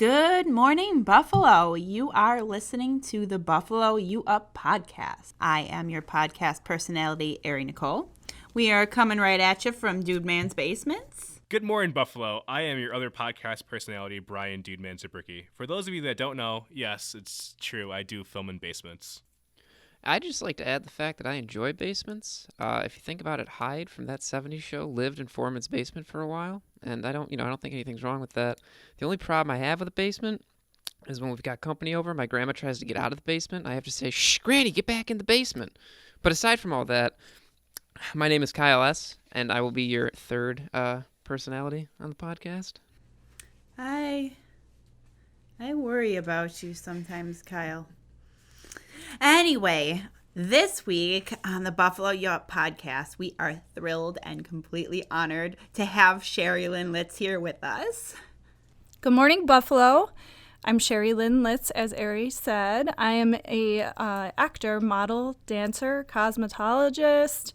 Good morning, Buffalo. You are listening to the Buffalo You Up podcast. I am your podcast personality, Ari Nicole. We are coming right at you from Dude Man's Basements. Good morning, Buffalo. I am your other podcast personality, Brian Dude Man Zabricki. For those of you that don't know, yes, it's true. I do film in basements. I'd just like to add the fact that I enjoy basements. If you think about it, Hyde from that '70s show lived in Foreman's basement for a while, and I don't think anything's wrong with that. The only problem I have with a basement is when we've got company over, my grandma tries to get out of the basement, I have to say, "Shh, Granny, get back in the basement." But aside from all that, my name is Kyle S., and I will be your third personality on the podcast. I worry about you sometimes, Kyle. Anyway, this week on the Buffalo You Up podcast, we are thrilled and completely honored to have Sherri Lyn Litz here with us. Good morning, Buffalo. I'm Sherri Lyn Litz, as Ari said. I am a actor, model, dancer, cosmetologist,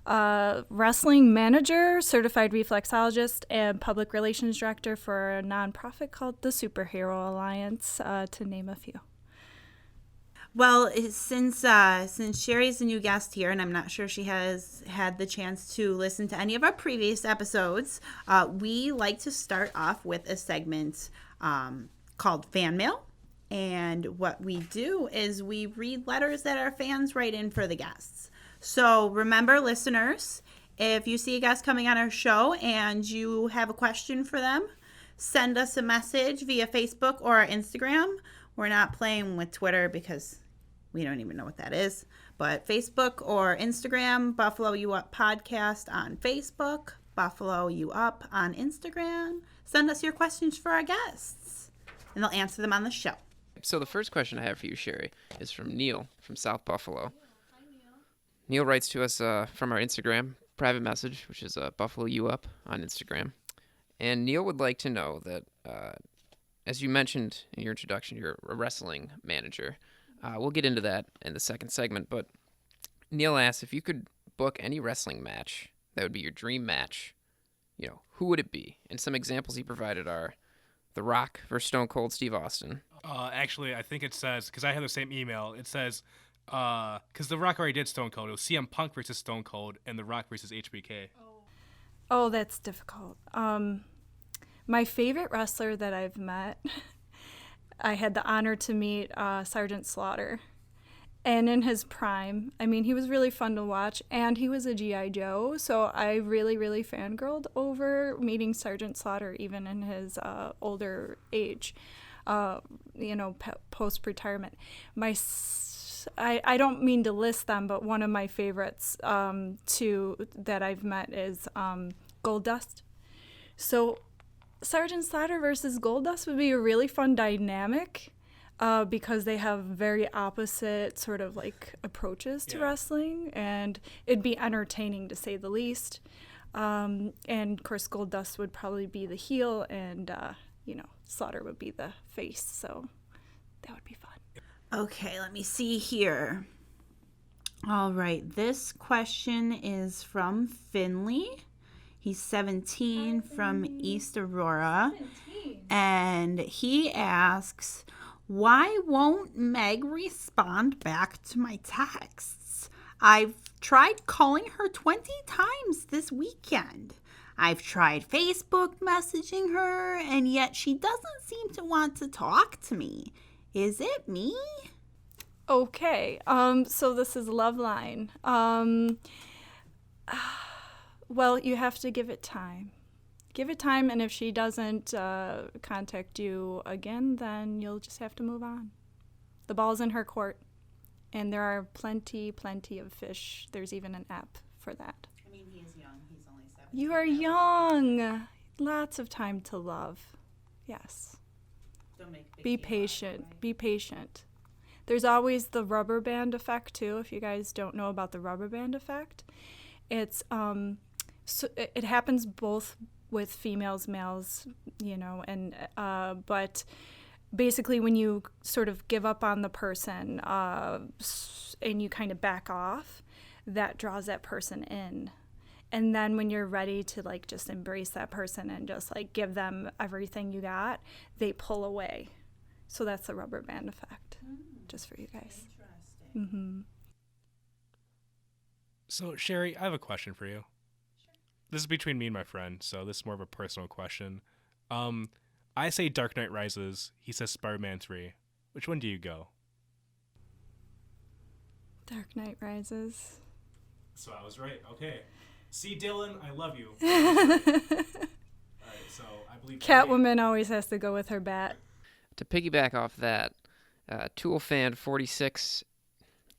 wrestling manager, certified reflexologist, and public relations director for a nonprofit called the Superhero Alliance, to name a few. Well, since Sherri's a new guest here, and I'm not sure she has had the chance to listen to any of our previous episodes, we like to start off with a segment called Fan Mail. And what we do is we read letters that our fans write in for the guests. So remember, listeners, if you see a guest coming on our show and you have a question for them, send us a message via Facebook or our Instagram. We're not playing with Twitter because we don't even know what that is. But Facebook or Instagram, Buffalo You Up Podcast on Facebook, Buffalo You Up on Instagram. Send us your questions for our guests, and they'll answer them on the show. So the first question I have for you, Sherri, is from Neil from South Buffalo. Hi, Neil. Neil writes to us from our Instagram private message, which is Buffalo You Up on Instagram. And Neil would like to know that, as you mentioned in your introduction, you're a wrestling manager. We'll get into that in the second segment, but Neil asks, if you could book any wrestling match that would be your dream match, who would it be? And some examples he provided are The Rock versus Stone Cold Steve Austin. Actually, I think it says, because I have the same email, it says, because The Rock already did Stone Cold, it was CM Punk versus Stone Cold and The Rock versus HBK. Oh, that's difficult. My favorite wrestler that I've met, I had the honor to meet Sergeant Slaughter. And in his prime, he was really fun to watch, and he was a G.I. Joe, so I really, really fangirled over meeting Sergeant Slaughter even in his older age, post-retirement. I don't mean to list them, but one of my favorites that I've met is Goldust. So Sergeant Slaughter versus Goldust would be a really fun dynamic because they have very opposite sort of like approaches to wrestling, and it'd be entertaining to say the least. And of course, Goldust would probably be the heel, and Slaughter would be the face. So that would be fun. Okay, let me see here. All right, this question is from Finley. He's 17 from East Aurora. 17. And he asks, why won't Meg respond back to my texts? I've tried calling her 20 times this weekend. I've tried Facebook messaging her, and yet she doesn't seem to want to talk to me. Is it me? Okay, so this is Loveline. Well, you have to give it time. Give it time, and if she doesn't contact you again, then you'll just have to move on. The ball's in her court, and there are plenty of fish. There's even an app for that. He is young. He's only 17. You are young. Lots of time to love. Yes. Don't make Be patient. Right? Be patient. There's always the rubber band effect, too, if you guys don't know about the rubber band effect. It's so it happens both with females, males, but basically when you sort of give up on the person and you kind of back off, that draws that person in. And then when you're ready to like just embrace that person and just like give them everything you got, they pull away. So that's the rubber band effect, just for you guys. Interesting. Mm-hmm. So, Sherri, I have a question for you. This is between me and my friend, so this is more of a personal question. I say Dark Knight Rises. He says Spider-Man 3. Which one do you go? Dark Knight Rises. So I was right. Okay. See, Dylan, I love you. All right, so I believe Catwoman always has to go with her bat. To piggyback off that, Tool Fan 46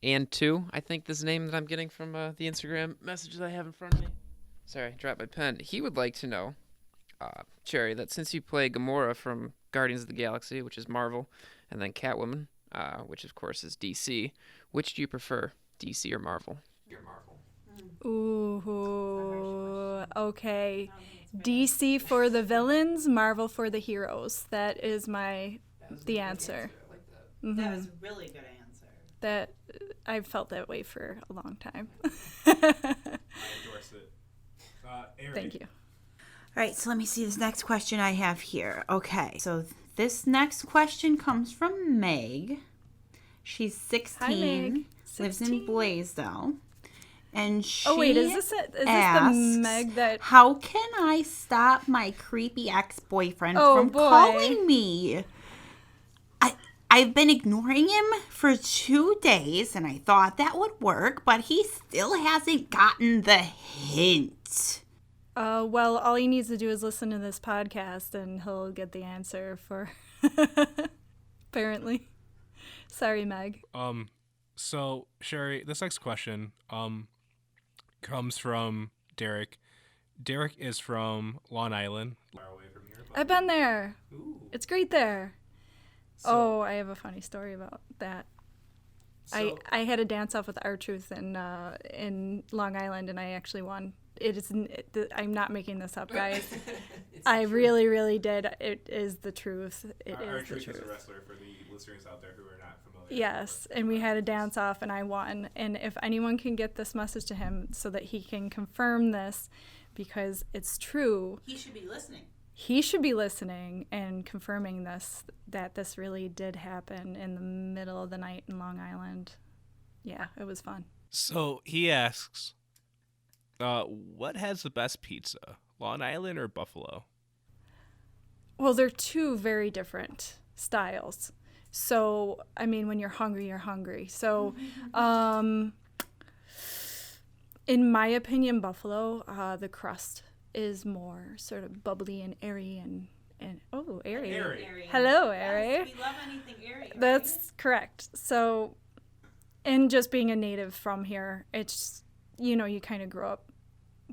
and 2, I think this name that I'm getting from the Instagram messages I have in front of me. Sorry, I dropped my pen. He would like to know, Sherri, that since you play Gamora from Guardians of the Galaxy, which is Marvel, and then Catwoman, which of course is DC, which do you prefer, DC or Marvel? You're Marvel. Ooh, okay. DC for the villains, Marvel for the heroes. That is the answer. I like that. Mm-hmm. That was a really good answer. That I've felt that way for a long time. I endorse it. Ari. Thank you. All right, so let me see this next question I have here. Okay, so this next question comes from Meg. She's 16, Hi, Meg. lives in 16. Blaisdell. And she Oh wait, is this the asks, Meg that? how can I stop my creepy ex-boyfriend Oh, from boy. calling me? I've been ignoring him for 2 days, and I thought that would work, but he still hasn't gotten the hint. Well, all he needs to do is listen to this podcast, and he'll get the answer for. Apparently, sorry, Meg. So Sherri, this next question comes from Derek. Derek is from Long Island. Far away from here. I've been there. Ooh. It's great there. So- I have a funny story about that. So- I had a dance off with R-Truth in Long Island, and I actually won. I'm not making this up, guys. I really, really did. It is the truth. It is the truth. is a wrestler for the listeners out there who are not familiar. Yes, and we had a dance off, and I won. And if anyone can get this message to him so that he can confirm this, because it's true, He should be listening. he should be listening and confirming that this really did happen in the middle of the night in Long Island. Yeah, it was fun. So he asks, what has the best pizza, Long Island or Buffalo? Well, they're two very different styles. So, I mean, when you're hungry, you're hungry. So, in my opinion, Buffalo, the crust is more sort of bubbly and airy and airy. Airy. Hello, airy. Yes, we love anything airy. Right? That's correct. So, and just being a native from here, it's, you kind of grow up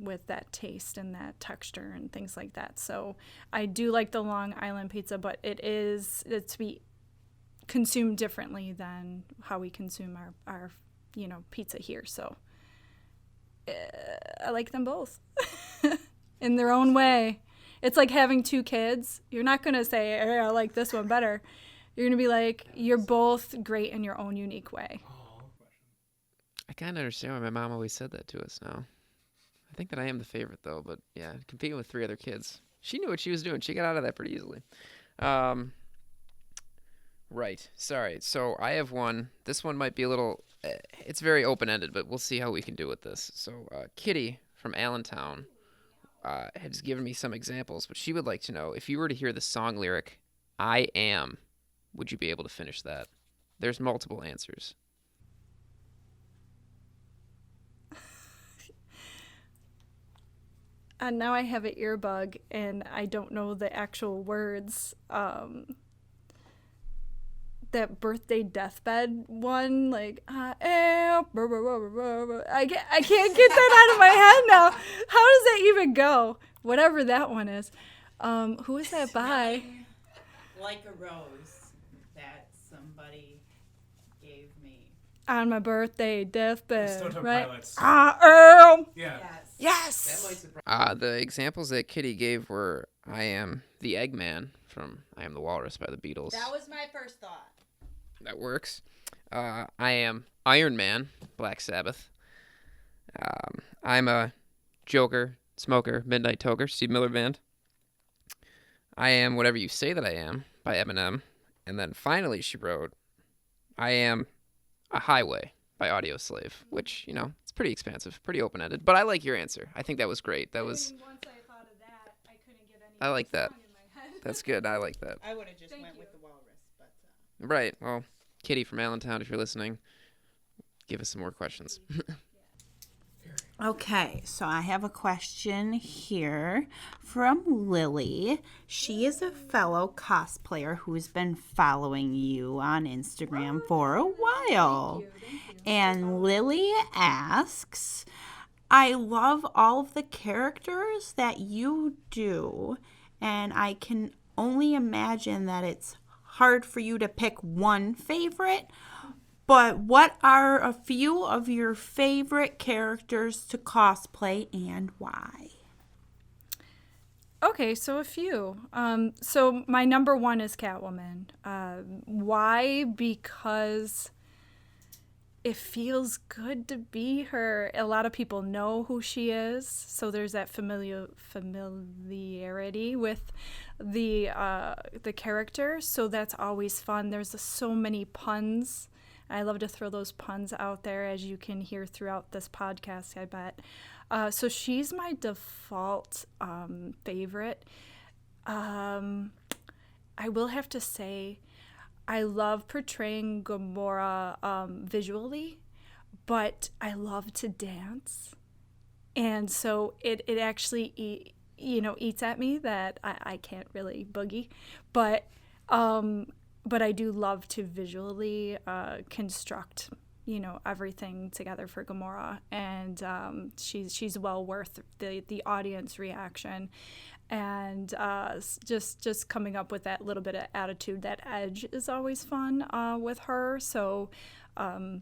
with that taste and that texture and things like that. So I do like the Long Island pizza, but it's to be consumed differently than how we consume our pizza here. So I like them both in their own way. It's like having two kids. You're not going to say, hey, I like this one better. You're going to be like, you're both great in your own unique way. I kind of understand why my mom always said that to us now. I think that I am the favorite, though, but yeah, competing with 3 other kids. She knew what she was doing. She got out of that pretty easily. Right. Sorry. So I have one. This one might be a little... it's very open-ended, but we'll see how we can do with this. So Kitty from Allentown has given me some examples, but she would like to know, if you were to hear the song lyric, I am, would you be able to finish that? There's multiple answers. And now I have an earbug, and I don't know the actual words. That birthday deathbed one, like, I am. I can't get that out of my head now. How does that even go? Whatever that one is. Who is that by? Like a rose that somebody gave me. On my birthday deathbed, Stone Temple right? Pilots. I am. Yeah. Yes. Yes. The examples that Kitty gave were, I am the Eggman from I Am the Walrus by the Beatles. That was my first thought. That works. I am Iron Man, Black Sabbath. I'm a Joker, Smoker, Midnight Toker, Steve Miller Band. I Am Whatever You Say That I Am by Eminem. And then finally she wrote, I Am a Highway by Audio Slave, which, you know, it's pretty expansive, pretty open-ended. But I like your answer. I think that was great. That was... Once I thought of that, I couldn't get any I like that. song in my head. That's good. I like that. I would have just Thank went you. with the walrus, but Right. Well, Kitty from Allentown, if you're listening, give us some more questions. Okay, so I have a question here from Lily. She is a fellow cosplayer who's been following you on Instagram for a while. And Lily asks, I love all of the characters that you do, and I can only imagine that it's hard for you to pick one favorite. But what are a few of your favorite characters to cosplay and why? Okay, so a few. So my number one is Catwoman. Why? Because it feels good to be her. A lot of people know who she is, so there's that familiarity with the character. So that's always fun. There's so many puns. I love to throw those puns out there, as you can hear throughout this podcast, I bet. So she's my default favorite. I will have to say, I love portraying Gamora visually, but I love to dance. And so it actually, eats at me that I can't really boogie. But I do love to visually construct, everything together for Gamora, and she's well worth the audience reaction, and just coming up with that little bit of attitude, that edge is always fun with her. So other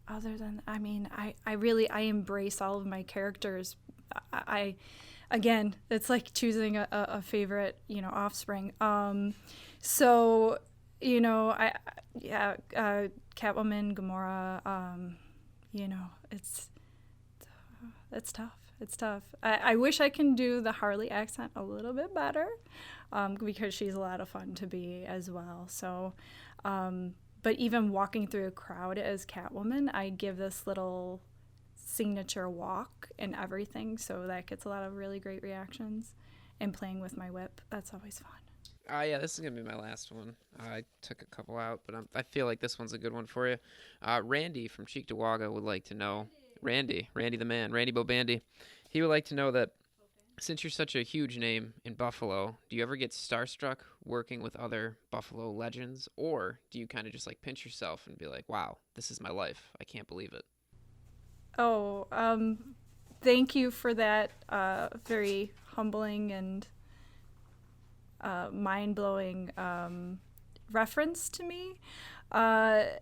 than, I embrace all of my characters. Again, it's like choosing a favorite, offspring. So, Catwoman, Gamora, it's tough. It's tough. I wish I can do the Harley accent a little bit better, because she's a lot of fun to be as well. So, but even walking through a crowd as Catwoman, I give this little signature walk and everything, so that gets a lot of really great reactions. And playing with my whip, that's always fun. Yeah, this is going to be my last one. I took a couple out, but I feel like this one's a good one for you. Randy from Cheektowaga would like to know, Randy the man, Randy Bobandy, he would like to know that since you're such a huge name in Buffalo, do you ever get starstruck working with other Buffalo legends, or do you kind of just like pinch yourself and be like, wow, this is my life, I can't believe it? Oh, thank you for that very humbling and mind-blowing reference to me. I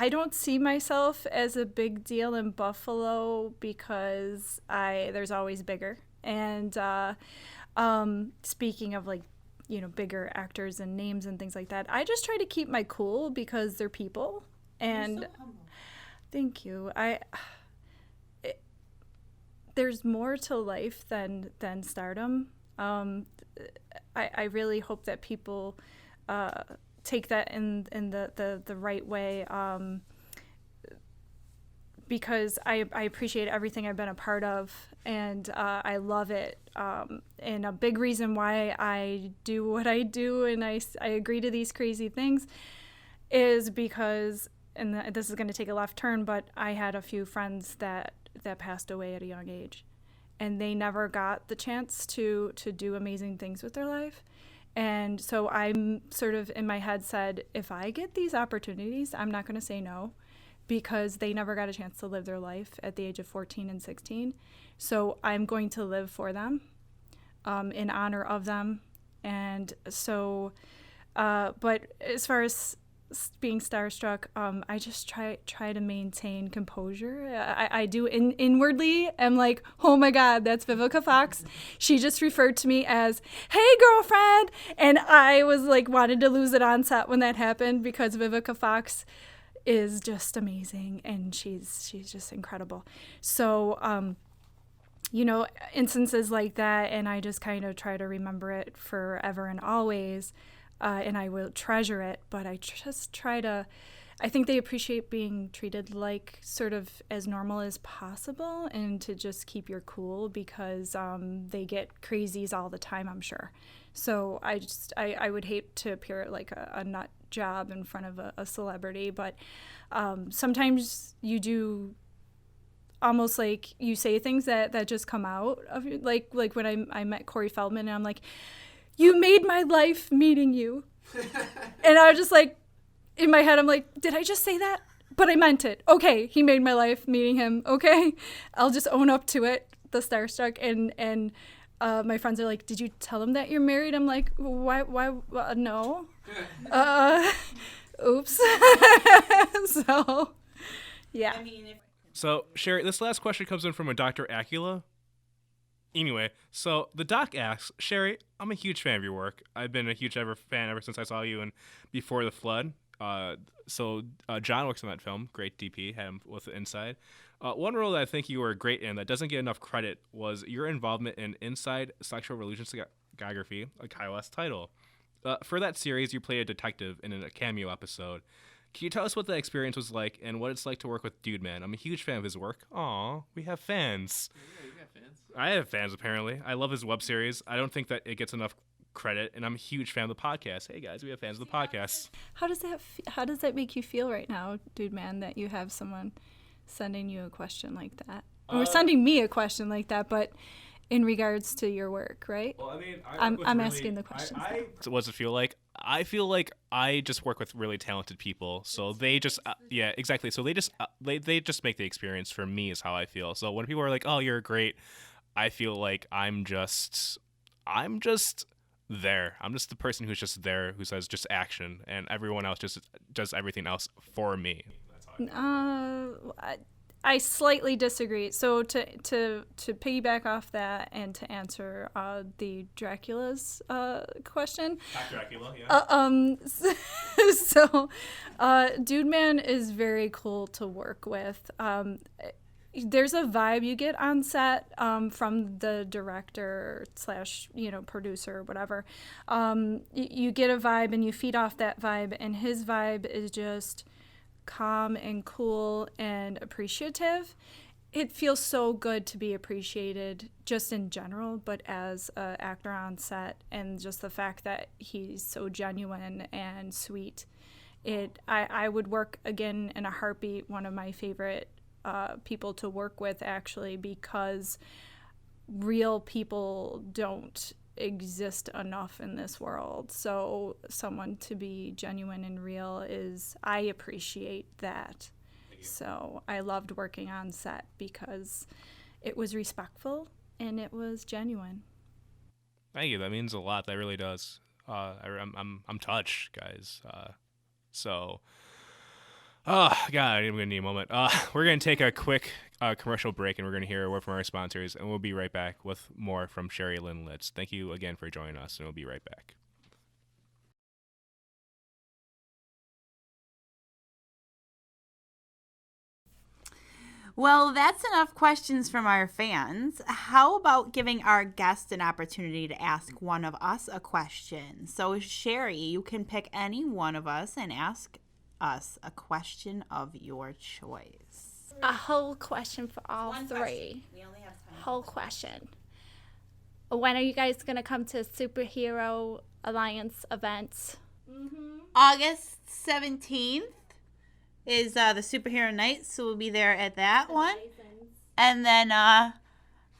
don't see myself as a big deal in Buffalo because there's always bigger. And speaking of bigger actors and names and things like that, I just try to keep my cool because they're people. And You're so humble. Thank you. There's more to life than stardom. I really hope that people take that in the right way, because I appreciate everything I've been a part of, and I love it. And a big reason why I do what I do and I agree to these crazy things is because, and this is going to take a left turn, but I had a few friends that passed away at a young age, and they never got the chance to do amazing things with their life. And so I'm sort of in my head said, if I get these opportunities, I'm not going to say no, because they never got a chance to live their life at the age of 14 and 16. So I'm going to live for them, in honor of them. And so, but as far as being starstruck, I just try to maintain composure. I do inwardly am like, oh my God, that's Vivica Fox. She just referred to me as, hey girlfriend, and I was like, wanted to lose it on set when that happened, because Vivica Fox is just amazing, and she's just incredible. So, you know, instances like that, and I just kind of try to remember it forever and always, and I will treasure it, but I just try to, I think they appreciate being treated like sort of as normal as possible, and to just keep your cool, because they get crazies all the time, I'm sure. So I would hate to appear like a nut job in front of a celebrity, but sometimes you do almost like you say things that just come out of you. Like when I met Corey Feldman, and I'm like, you made my life meeting you. And I was just like, in my head, I'm like, did I just say that? But I meant it. Okay, he made my life meeting him. Okay, I'll just own up to it, the starstruck. And my friends are like, did you tell him that you're married? I'm like, why no. Oops. So, yeah. I mean, So, Sherri, this last question comes in from a Dr. Acula. Anyway, so the doc asks, Sherri, I'm a huge fan of your work. I've been a huge fan ever since I saw you in Before the Flood. John works on that film. Great DP, had him with the Inside. One role that I think you were great in that doesn't get enough credit was your involvement in Inside Sexual Relationsgography, a Kyl's title. For that series, you played a detective in a cameo episode. Can you tell us what the experience was like and what it's like to work with Dude Man? I'm a huge fan of his work. Aw, we have fans. Yeah, you got fans. I have fans, apparently. I love his web series. I don't think that it gets enough credit, and I'm a huge fan of the podcast. Hey, guys, we have fans of the podcast. How does that make you feel right now, Dude Man, that you have someone sending you a question like that? Or sending me a question like that, but in regards to your work, right? Well, I mean, I'm asking the questions. So what does it feel like? I feel like I just work with really talented people, so they just yeah, exactly. So they just make the experience for me is how I feel. So when people are like, "Oh, you're great," I feel like I'm just there. I'm just the person who's just there, who says just action, and everyone else just does everything else for me. That's how I feel. I slightly disagree. So to piggyback off that and to answer the Dracula's question. Dracula, yeah. So Dude Man is very cool to work with. There's a vibe you get on set from the director / producer or whatever. You get a vibe and you feed off that vibe, and his vibe is just calm and cool and appreciative. It feels so good to be appreciated just in general, but as an actor on set, and just the fact that he's so genuine and sweet. I would work again in a heartbeat. One of my favorite people to work with, actually, because real people don't exist enough in this world. So someone to be genuine and real I appreciate that. So I loved working on set because it was respectful and it was genuine. Thank you. That means a lot. That really does. I'm touched, guys. God, I'm gonna need a moment. We're gonna take a quick commercial break, and we're gonna hear a word from our sponsors, and we'll be right back with more from Sherri Lyn Litz. Thank you again for joining us, and we'll be right back. Well, that's enough questions from our fans. How about giving our guest an opportunity to ask one of us a question? So, Sherri, you can pick any one of us and ask us a question of your choice. A whole question for all One three. question. We only have time. Whole question. When are you guys going to come to Superhero Alliance events? August 17th is the Superhero Night, so we'll be there at that one. And then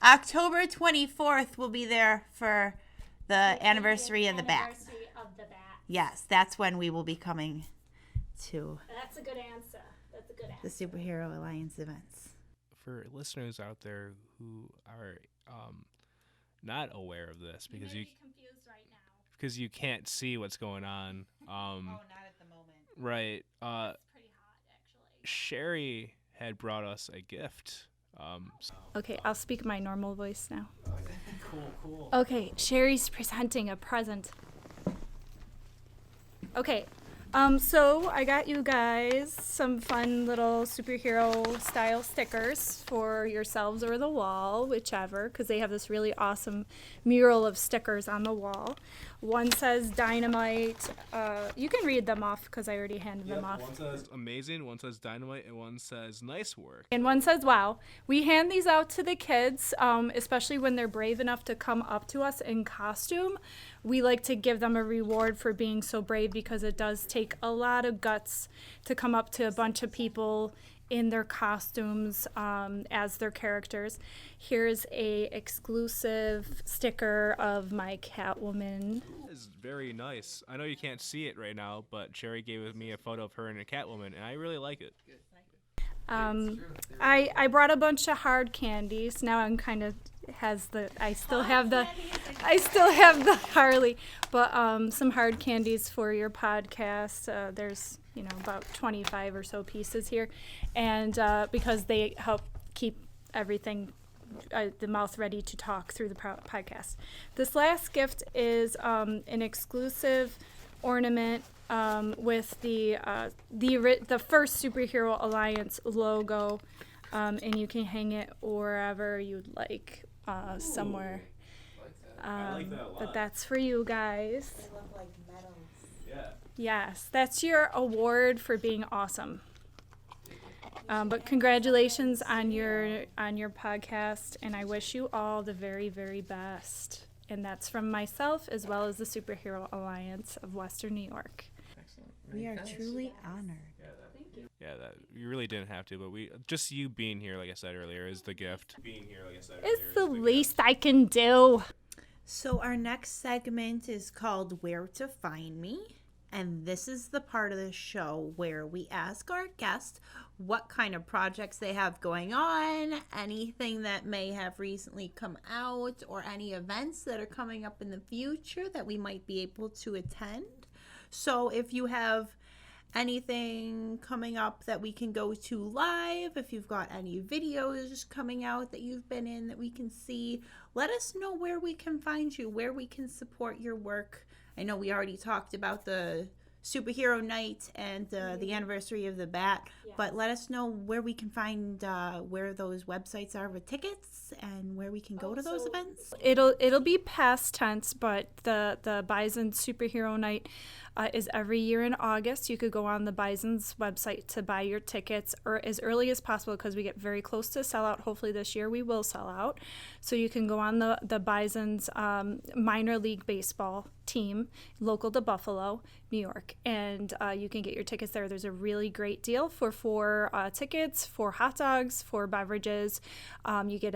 October 24th, we'll be there for the anniversary of the bat. Yes, that's when we will be coming to That's a good answer. the Superhero Alliance events. For listeners out there who are not aware of this, because you confused right now. because you can't see what's going on, not at the moment. right? Pretty hot, actually. Sherri had brought us a gift. Okay, I'll speak my normal voice now. Cool. Okay, Sherri's presenting a present. Okay, So I got you guys some fun little superhero style stickers for yourselves or the wall, whichever, because they have this really awesome mural of stickers on the wall. One says dynamite. You can read them off because I already handed them off. One says amazing, one says dynamite, and one says nice work. And one says, wow. We hand these out to the kids, especially when they're brave enough to come up to us in costume. We like to give them a reward for being so brave because it does take a lot of guts to come up to a bunch of people in their costumes as their characters. Here's a exclusive sticker of my Catwoman. This is very nice. I know you can't see it right now, but Sherri gave me a photo of her and a Catwoman, and I really like it. I brought a bunch of hard candies. Now I'm kind of I still have the Harley, but some hard candies for your podcast. There's about 25 or so pieces here, and because they help keep everything the mouth ready to talk through the podcast. This last gift is an exclusive ornament with the first Superhero Alliance logo, and you can hang it wherever you'd like, somewhere. I like that a lot. But that's for you guys. They look like medals. Yeah. Yes, that's your award for being awesome. But congratulations on your podcast, and I wish you all the very, very best. And that's from myself as well as the Superhero Alliance of Western New York. Excellent. We are truly honored. Yeah, that you really didn't have to, but just you being here, like I said earlier, is the gift. It's the least I can do. So our next segment is called Where to Find Me. And this is the part of the show where we ask our guests what kind of projects they have going on, anything that may have recently come out, or any events that are coming up in the future that we might be able to attend. So if you have anything coming up that we can go to live, if you've got any videos coming out that you've been in that we can see, let us know where we can find you, where we can support your work. I know we already talked about the Superhero Night and the anniversary of the Bat, but let us know where we can find where those websites are with tickets and where we can go to those events. It'll be past tense, but the Bison Superhero Night is every year in August. You could go on the Bison's website to buy your tickets or as early as possible because we get very close to sellout. Hopefully this year we will sell out. So you can go on the Bison's minor league baseball team, local to Buffalo, New York, and you can get your tickets there. There's a really great deal for 4 tickets, 4 hot dogs, 4 beverages. You get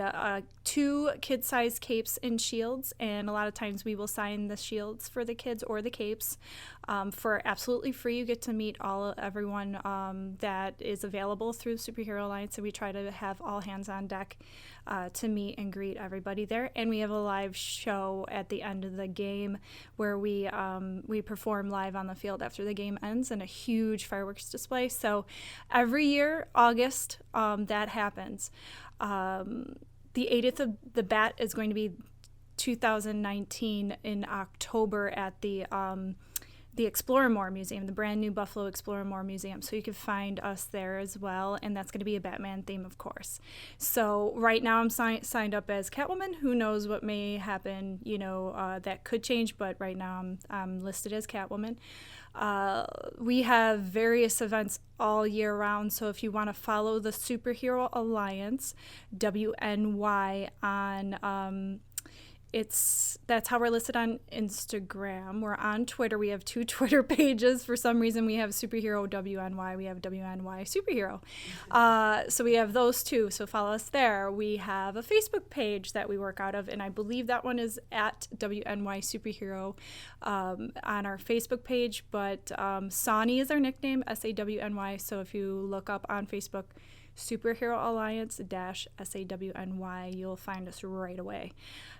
2 kid-sized capes and shields, and a lot of times we will sign the shields for the kids or the capes for absolutely free. You get to meet everyone that is available through Superhero Alliance, and we try to have all hands on deck to meet and greet everybody there. And we have a live show at the end of the game where we perform live on the field after the game ends, and a huge fireworks display. So every year, August, that happens. The 80th of the Bat is going to be 2019 in October at the Explorer Museum, the brand new Buffalo Explorer Museum. So you can find us there as well, and that's going to be a Batman theme, of course. So right now I'm signed up as Catwoman. Who knows what may happen, that could change, but right now I'm listed as Catwoman. We have various events all year round, so if you want to follow the Superhero Alliance, WNY, on that's how we're listed on Instagram. We're on Twitter. We have 2 Twitter pages. For some reason, we have Superhero WNY. We have WNY Superhero. So we have those 2. So follow us there. We have a Facebook page that we work out of, and I believe that one is at WNY Superhero on our Facebook page. But SAWNY is our nickname, SAWNY. So if you look up on Facebook, Superhero Alliance SAWNY, you'll find us right away.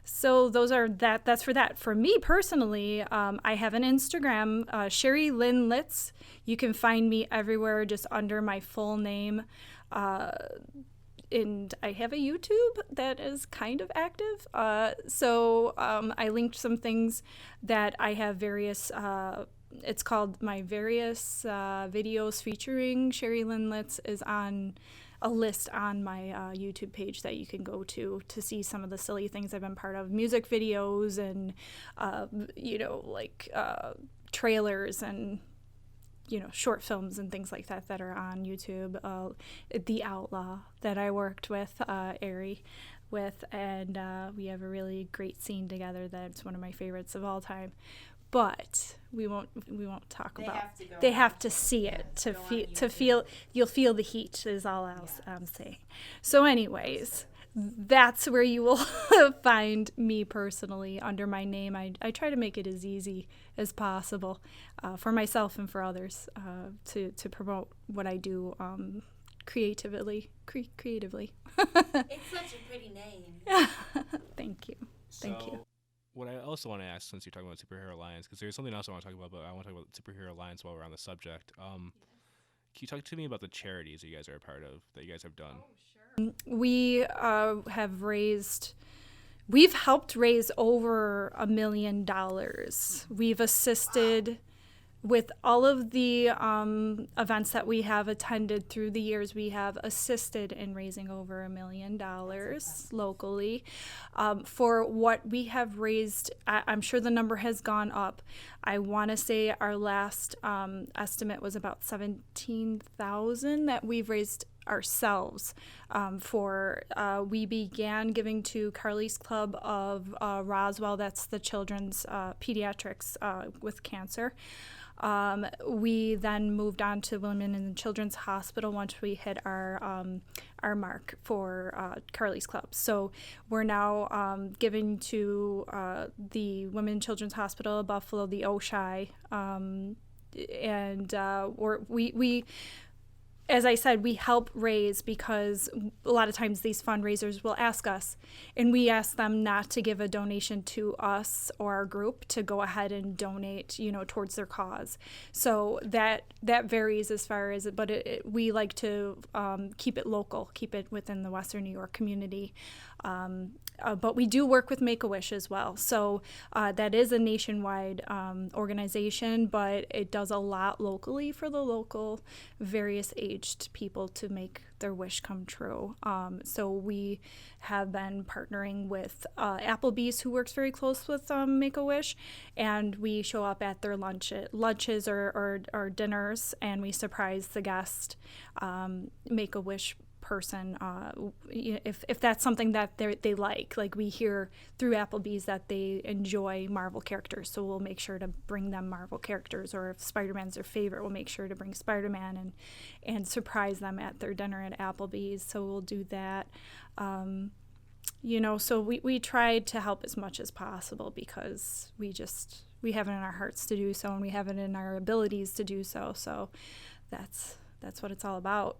So that's for that. For me personally, I have an Instagram, Sherri Lyn Litz. You can find me everywhere just under my full name. And I have a YouTube that is kind of active. So I linked some things that I have various it's called My Various Videos Featuring Sherri Lyn Litz is on a list on my YouTube page that you can go to see some of the silly things I've been part of. Music videos and, trailers and, short films and things like that are on YouTube. The Outlaw that I worked with, Ari, with, and we have a really great scene together that's one of my favorites of all time. But we won't talk about. They have to see it to feel. You'll feel the heat. Is all I'm saying. So, anyways, that's where you will find me personally under my name. I try to make it as easy as possible for myself and for others to promote what I do creatively. It's such a pretty name. Thank you. What I also want to ask, since you're talking about Superhero Alliance, because there's something else I want to talk about, but I want to talk about Superhero Alliance while we're on the subject. Can you talk to me about the charities that you guys are a part of, that you guys have done? We we've helped raise over $1 million. We've assisted with all of the events that we have attended through the years. We have assisted in raising over $1 million locally. For what we have raised, I'm sure the number has gone up. I want to say our last estimate was about $17,000 that we've raised ourselves we began giving to Carly's Club of Roswell. That's the children's pediatrics with cancer. We then moved on to Women in the Children's Hospital once we hit our mark for Carly's Club. So we're now giving to the Women in Children's Hospital of Buffalo, the OSHI, we as I said, we help raise because a lot of times these fundraisers will ask us, and we ask them not to give a donation to us or our group, to go ahead and donate, towards their cause. So that varies as far as it, but we like to keep it local, keep it within the Western New York community. But we do work with Make-A-Wish as well. So that is a nationwide organization, but it does a lot locally for the local various aged people to make their wish come true. So we have been partnering with Applebee's, who works very close with Make-A-Wish, and we show up at their lunches or dinners, and we surprise the guest Make-A-Wish person if that's something that they like we hear through Applebee's that they enjoy Marvel characters, so we'll make sure to bring them Marvel characters, or if Spider-Man's their favorite, we'll make sure to bring Spider-Man and surprise them at their dinner at Applebee's. So we'll do that. So we tried to help as much as possible because we have it in our hearts to do so, and we have it in our abilities to do so. So that's what it's all about.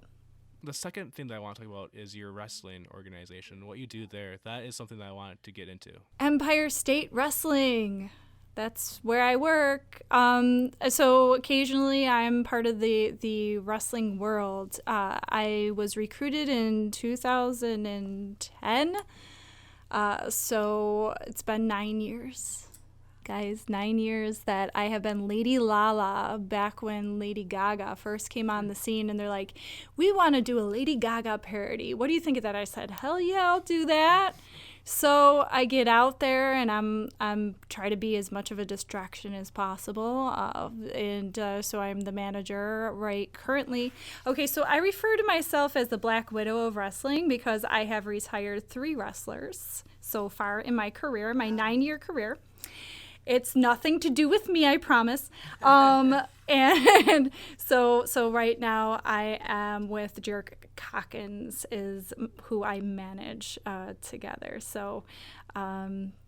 The second thing that I want to talk about is your wrestling organization. What you do there, that is something that I wanted to get into. Empire State Wrestling. That's where I work. So occasionally I'm part of the wrestling world. I was recruited in 2010. So it's been 9 years. Guys, 9 years that I have been Lady Lala, back when Lady Gaga first came on the scene, and they're like, we want to do a Lady Gaga parody. What do you think of that? I said, hell yeah, I'll do that. So I get out there, and I'm try to be as much of a distraction as possible, so I'm the manager right currently. Okay, so I refer to myself as the Black Widow of wrestling because I have retired 3 wrestlers so far in my career, my 9-year career. It's nothing to do with me, I promise. And so right now I am with Jerk Cockins, is who I manage together. So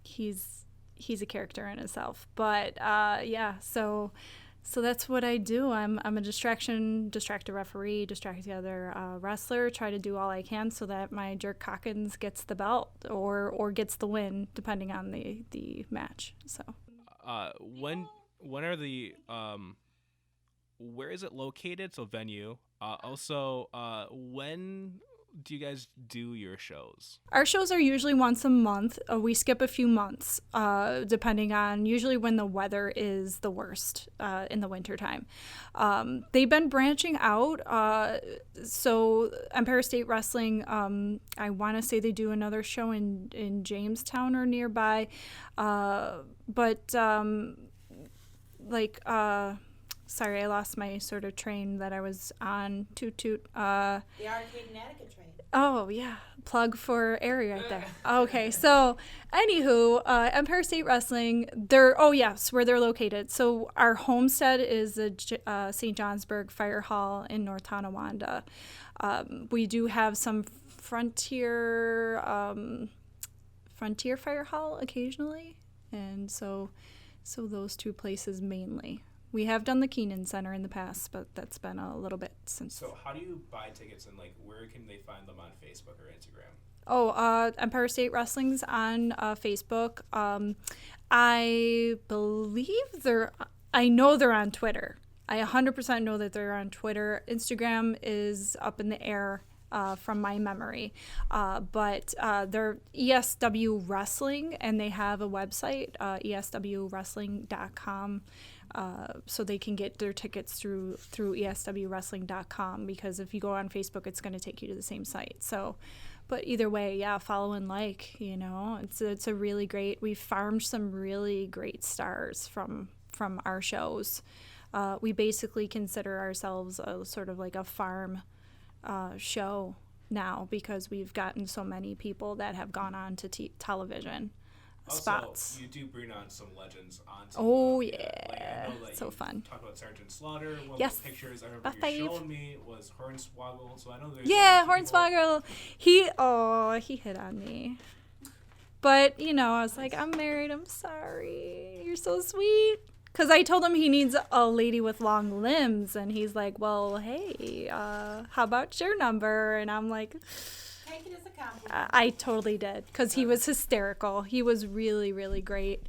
he's a character in himself. But so that's what I do. I'm a distract a referee, distract the other wrestler, try to do all I can so that my Jerk Cockins gets the belt or gets the win, depending on the match. So. When are the where is it located? So venue. Also, when do you guys do your shows? Our shows are usually once a month. We skip a few months, depending on usually when the weather is the worst in the wintertime. They've been branching out. So Empire State Wrestling, I want to say they do another show in Jamestown or nearby. Sorry, I lost my sort of train that I was on. Toot toot. The Arcade and Attica train. Oh, yeah. Plug for Aerie right there. Okay, so anywho, Empire State Wrestling, where they're located. So our homestead is the St. Johnsburg Fire Hall in North Tonawanda. We do have some Frontier Fire Hall occasionally, and so those two places mainly. We have done the Keenan Center in the past, but that's been a little bit since. So how do you buy tickets, and where can they find them on Facebook or Instagram? Empire State Wrestling's on Facebook. I believe I know they're on Twitter. I 100% know that they're on Twitter. Instagram is up in the air from my memory. But they're ESW Wrestling, and they have a website, eswwrestling.com. So they can get their tickets through eswwrestling.com, because if you go on Facebook, it's going to take you to the same site. So, but either way, yeah, follow and it's a really great. We farmed some really great stars from our shows. We basically consider ourselves a sort of like a farm show now, because we've gotten so many people that have gone on to television. Spots. Also, you do bring on some legends onto. Oh yeah, I know that so fun. Talk about Sergeant Slaughter. One Yes. of the pictures I remember you showing me was Hornswoggle. So I know there's Hornswoggle. He hit on me, but I was like, I'm married. I'm sorry. You're so sweet. Because I told him he needs a lady with long limbs, and he's like, well, hey, how about your number? And I'm like, Take it as a compliment. I totally did, because he was hysterical. He was really, really great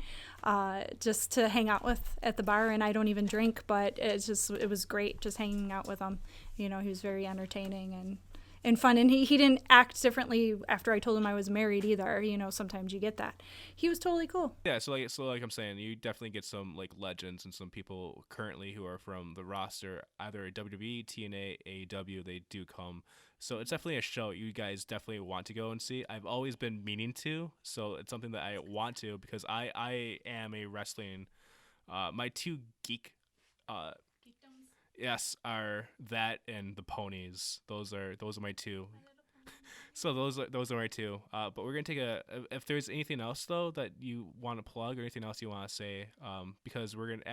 just to hang out with at the bar, and I don't even drink, but it was great just hanging out with him. He was very entertaining and fun, and he didn't act differently after I told him I was married either. Sometimes you get that. He was totally cool. Yeah, so like I'm saying, you definitely get some legends and some people currently who are from the roster, either WWE, TNA, AEW. They do come. So it's definitely a show you guys definitely want to go and see. I've always been meaning to, so it's something that I want to, because I am a wrestling. My two geek, yes, are that and the ponies. Those are my two. So those are my two. But we're gonna take if there's anything else though that you want to plug or anything else you want to say, because we're gonna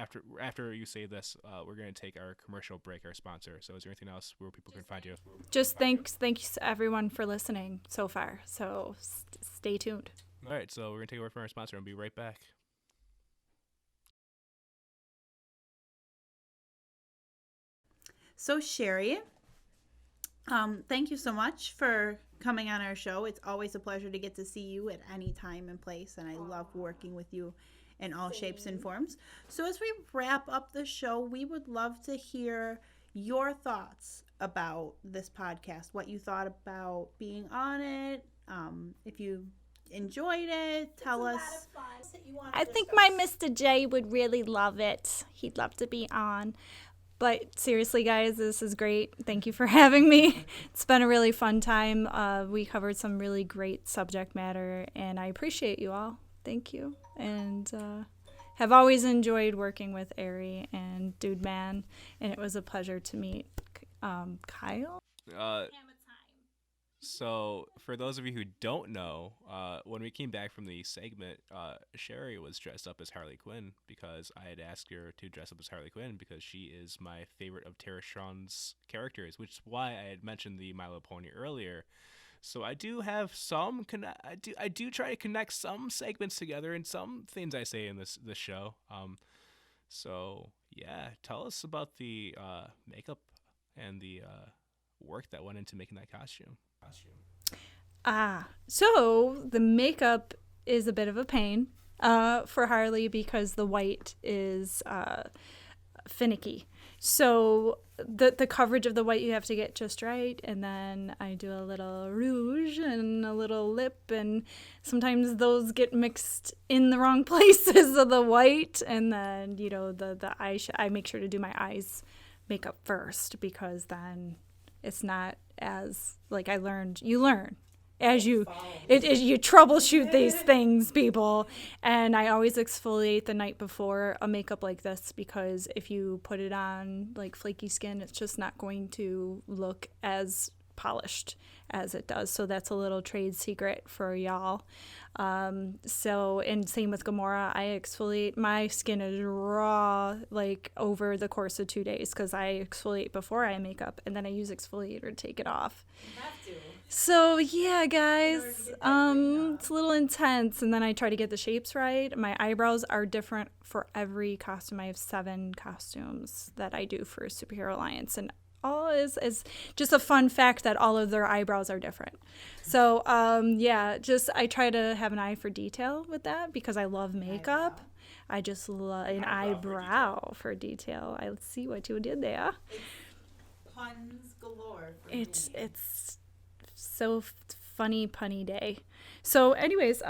after you say this, we're gonna take our commercial break, our sponsor. So is there anything else where people can find you? Just thanks everyone for listening so far. So stay tuned. All right, so we're gonna take a word from our sponsor and be right back. So Sherri, thank you so much for coming on our show. It's always a pleasure to get to see you at any time and place, and I love working with you in all shapes and forms. So as we wrap up the show, we would love to hear your thoughts about this podcast, what you thought about being on it, if you enjoyed it, tell us. I think my Mr. J would really love it. He'd love to be on. But seriously, guys, this is great. Thank you for having me. It's been a really fun time. We covered some really great subject matter, and I appreciate you all. Thank you. And have always enjoyed working with Aerie and Dude Man, and it was a pleasure to meet Kyle. So, for those of you who don't know, when we came back from the segment, Sherri was dressed up as Harley Quinn, because I had asked her to dress up as Harley Quinn because she is my favorite of Tara Strong's characters, which is why I had mentioned the My Little Pony earlier. So I do have some I do try to connect some segments together and some things I say in this show. So yeah, tell us about the makeup and the work that went into making that costume. So the makeup is a bit of a pain for Harley, because the white is finicky. So the coverage of the white you have to get just right, and then I do a little rouge and a little lip, and sometimes those get mixed in the wrong places of the white, and then the I make sure to do my eyes makeup first, because then it's not as like you learn as you troubleshoot these things, people. And I always exfoliate the night before a makeup like this, because if you put it on like flaky skin, it's just not going to look as polished as it does. So that's a little trade secret for y'all. And same with Gamora. I exfoliate. My skin is raw like over the course of 2 days, because I exfoliate before I make up, and then I use exfoliator to take it off. So yeah, guys, it's a little intense, and then I try to get the shapes right. My eyebrows are different for every costume. I have 7 costumes that I do for Superhero Alliance, and all is just a fun fact that all of their eyebrows are different. So I try to have an eye for detail with that, because I love makeup. I just love an eyebrow for detail. I see what you did there. It's puns galore. It's so funny punny day. So anyways,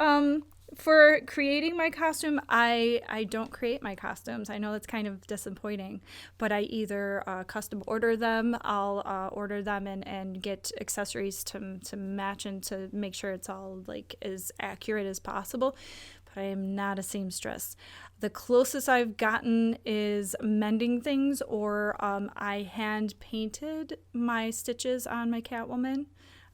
for creating my costume, I don't create my costumes. I know that's kind of disappointing, but I either custom order them. I'll order them and get accessories to match and to make sure it's all like as accurate as possible. But I am not a seamstress. The closest I've gotten is mending things, or I hand painted my stitches on my Catwoman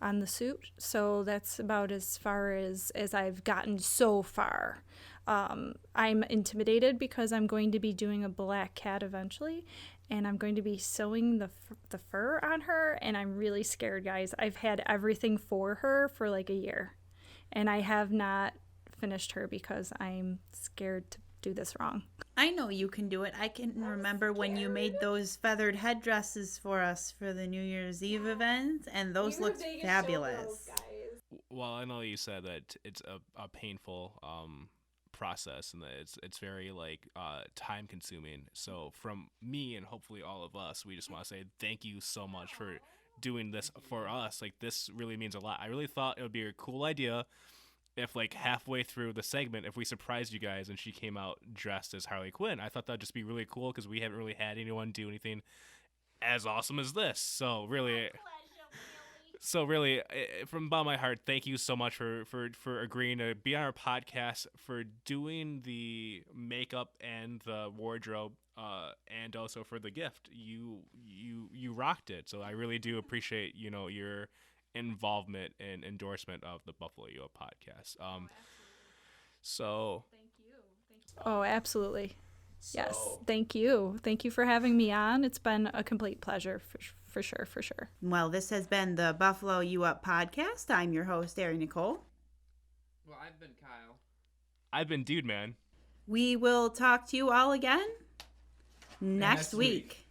on the suit. So that's about as far as I've gotten so far. I'm intimidated because I'm going to be doing a black cat eventually, and I'm going to be sewing the fur on her, and I'm really scared, guys. I've had everything for her for like a year, and I have not finished her because I'm scared to do this wrong. I know you can do it. I can remember when you made those feathered headdresses for us for the New Year's Eve event, and those looked fabulous. Well, I know you said that it's a painful process, and that it's very like time consuming. So from me and hopefully all of us, we just want to say thank you so much for doing this for us. Like, this really means a lot. I really thought it would be a cool idea if like halfway through the segment, if we surprised you guys and she came out dressed as Harley Quinn. I thought that'd just be really cool, because we haven't really had anyone do anything as awesome as this. So really, from bottom of my heart, thank you so much for agreeing to be on our podcast, for doing the makeup and the wardrobe, and also for the gift. You rocked it. So I really do appreciate your involvement and endorsement of the Buffalo U Up podcast. So Thank you. Oh, absolutely. Yes, thank you for having me on. It's been a complete pleasure, for sure. Well, this has been the Buffalo U Up podcast. I'm your host, Ari Nicole. Well, I've been Kyle. I've been Dude Man. We will talk to you all again next week.